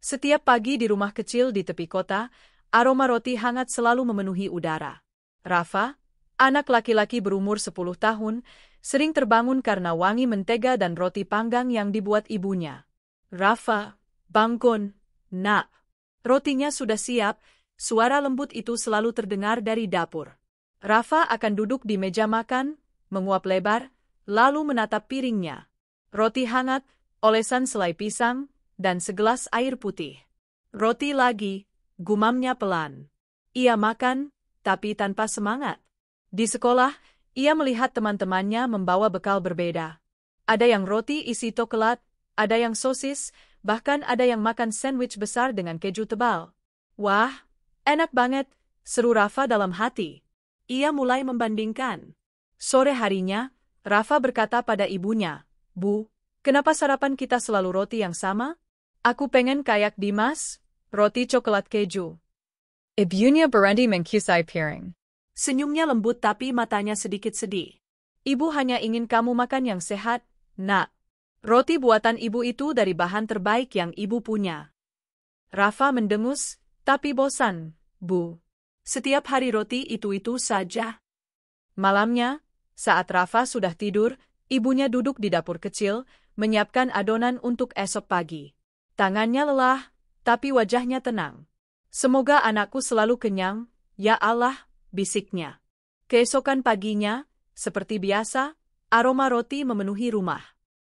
Setiap pagi di rumah kecil di tepi kota, aroma roti hangat selalu memenuhi udara. Rafa, anak laki-laki berumur 10 tahun, sering terbangun karena wangi mentega dan roti panggang yang dibuat ibunya. Rafa, bangun, nak. Rotinya sudah siap, suara lembut itu selalu terdengar dari dapur. Rafa akan duduk di meja makan, menguap lebar, lalu menatap piringnya. Roti hangat, olesan selai pisang, dan segelas air putih. Roti lagi, gumamnya pelan. Ia makan, tapi tanpa semangat. Di sekolah, ia melihat teman-temannya membawa bekal berbeda. Ada yang roti isi coklat, ada yang sosis, bahkan ada yang makan sandwich besar dengan keju tebal. Wah, enak banget, seru Rafa dalam hati. Ia mulai membandingkan. Sore harinya, Rafa berkata pada ibunya, "Bu, kenapa sarapan kita selalu roti yang sama? Aku pengen kayak Dimas, roti coklat keju." Ibunya berhenti mengkisai piring. Senyumnya lembut tapi matanya sedikit sedih. "Ibu hanya ingin kamu makan yang sehat, nak. Roti buatan ibu itu dari bahan terbaik yang ibu punya." Rafa mendengus, "Tapi bosan, Bu. Setiap hari roti itu saja." Malamnya, saat Rafa sudah tidur, ibunya duduk di dapur kecil, menyiapkan adonan untuk esok pagi. Tangannya lelah, tapi wajahnya tenang. "Semoga anakku selalu kenyang, ya Allah," bisiknya. Keesokan paginya, seperti biasa, aroma roti memenuhi rumah.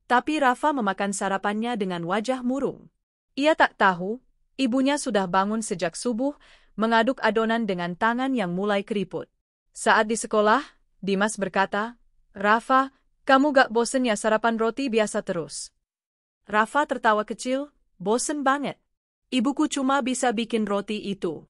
Tapi Rafa memakan sarapannya dengan wajah murung. Ia tak tahu, ibunya sudah bangun sejak subuh, mengaduk adonan dengan tangan yang mulai keriput. Saat di sekolah, Dimas berkata, "Rafa, kamu gak bosen ya sarapan roti biasa terus?" Rafa tertawa kecil, "Bosen banget. Ibuku cuma bisa bikin roti itu."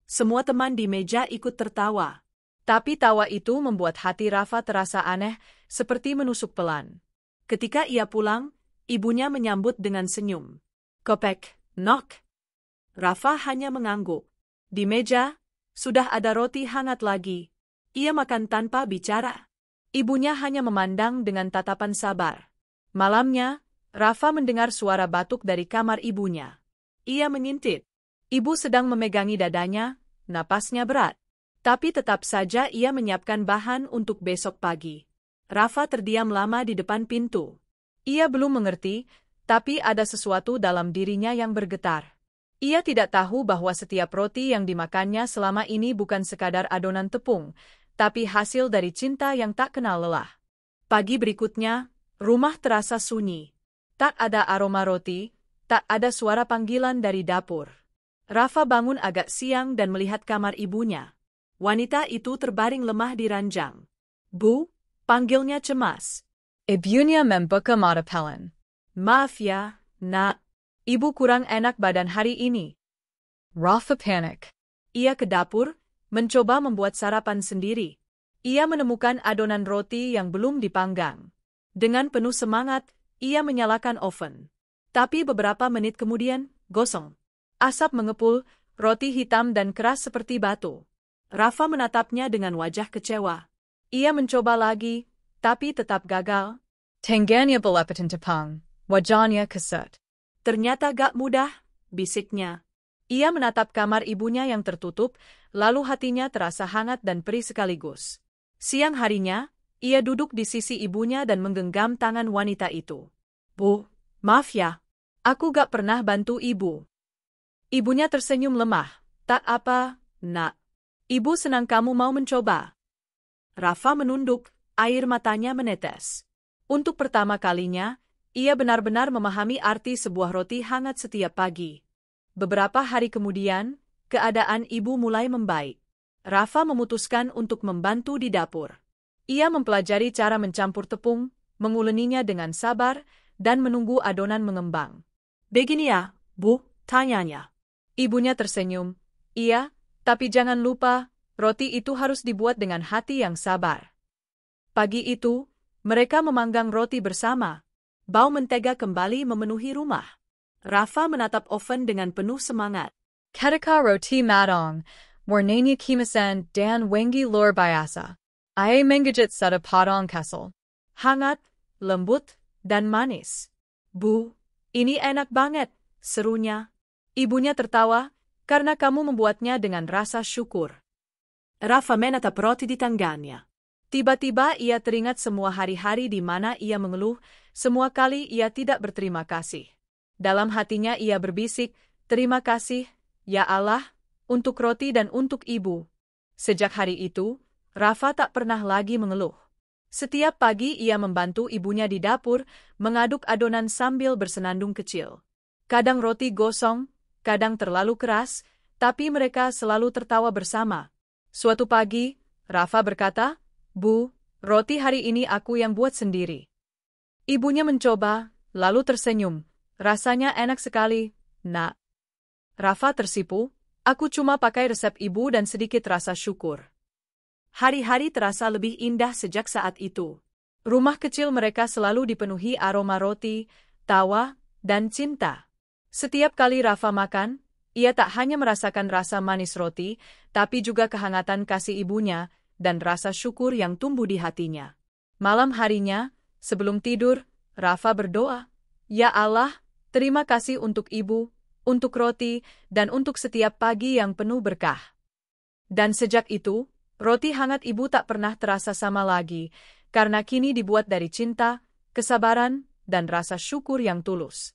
Semua teman di meja ikut tertawa. Tapi tawa itu membuat hati Rafa terasa aneh, seperti menusuk pelan. Ketika ia pulang, ibunya menyambut dengan senyum. "Kopek, nok." Rafa hanya mengangguk. Di meja, sudah ada roti hangat lagi. Ia makan tanpa bicara. Ibunya hanya memandang dengan tatapan sabar. Malamnya, Rafa mendengar suara batuk dari kamar ibunya. Ia mengintip. Ibu sedang memegangi dadanya, napasnya berat. Tapi tetap saja ia menyiapkan bahan untuk besok pagi. Rafa terdiam lama di depan pintu. Ia belum mengerti, tapi ada sesuatu dalam dirinya yang bergetar. Ia tidak tahu bahwa setiap roti yang dimakannya selama ini bukan sekadar adonan tepung, tapi hasil dari cinta yang tak kenal lelah. Pagi berikutnya, rumah terasa sunyi. Tak ada aroma roti, tak ada suara panggilan dari dapur. Rafa bangun agak siang dan melihat kamar ibunya. Wanita itu terbaring lemah di ranjang. "Bu," panggilnya cemas. Ibunya membuka mata pelan. "Maaf ya, nak. Ibu kurang enak badan hari ini." Rafa panik. Ia ke dapur, mencoba membuat sarapan sendiri. Ia menemukan adonan roti yang belum dipanggang. Dengan penuh semangat, ia menyalakan oven. Tapi beberapa menit kemudian, gosong. Asap mengepul, roti hitam dan keras seperti batu. Rafa menatapnya dengan wajah kecewa. Ia mencoba lagi, tapi tetap gagal. Tangannya belepetan tepang, wajahnya kesat. "Ternyata gak mudah," bisiknya. Ia menatap kamar ibunya yang tertutup, lalu hatinya terasa hangat dan perih sekaligus. Siang harinya, ia duduk di sisi ibunya dan menggenggam tangan wanita itu. "Bu, maaf ya. Aku gak pernah bantu ibu." Ibunya tersenyum lemah. "Tak apa, nak. Ibu senang kamu mau mencoba." Rafa menunduk, air matanya menetes. Untuk pertama kalinya, ia benar-benar memahami arti sebuah roti hangat setiap pagi. Beberapa hari kemudian, keadaan ibu mulai membaik. Rafa memutuskan untuk membantu di dapur. Ia mempelajari cara mencampur tepung, menguleninya dengan sabar, dan menunggu adonan mengembang. "Begini ya, Bu," tanyanya. Ibunya tersenyum. "Iya, tapi jangan lupa, roti itu harus dibuat dengan hati yang sabar." Pagi itu, mereka memanggang roti bersama. Bau mentega kembali memenuhi rumah. Rafa menatap oven dengan penuh semangat. Ketika roti matang, warnanya kimasan dan wangi luar biasa. Ia menggigit satu potong kesel. Hangat, lembut, dan manis. "Bu, ini enak banget," serunya. Ibunya tertawa, karena kamu membuatnya dengan rasa syukur. Rafa menatap roti di tangannya. Tiba-tiba ia teringat semua hari-hari di mana ia mengeluh, semua kali ia tidak berterima kasih. Dalam hatinya ia berbisik, terima kasih, ya Allah, untuk roti dan untuk ibu. Sejak hari itu, Rafa tak pernah lagi mengeluh. Setiap pagi ia membantu ibunya di dapur, mengaduk adonan sambil bersenandung kecil. Kadang roti gosong, kadang terlalu keras, tapi mereka selalu tertawa bersama. Suatu pagi, Rafa berkata, "Bu, roti hari ini aku yang buat sendiri." Ibunya mencoba, lalu tersenyum. "Rasanya enak sekali, Nak." Rafa tersipu, "Aku cuma pakai resep ibu dan sedikit rasa syukur." Hari-hari terasa lebih indah sejak saat itu. Rumah kecil mereka selalu dipenuhi aroma roti, tawa, dan cinta. Setiap kali Rafa makan, ia tak hanya merasakan rasa manis roti, tapi juga kehangatan kasih ibunya dan rasa syukur yang tumbuh di hatinya. Malam harinya, sebelum tidur, Rafa berdoa, "Ya Allah, terima kasih untuk ibu, untuk roti, dan untuk setiap pagi yang penuh berkah." Dan sejak itu, roti hangat ibu tak pernah terasa sama lagi, karena kini dibuat dari cinta, kesabaran, dan rasa syukur yang tulus.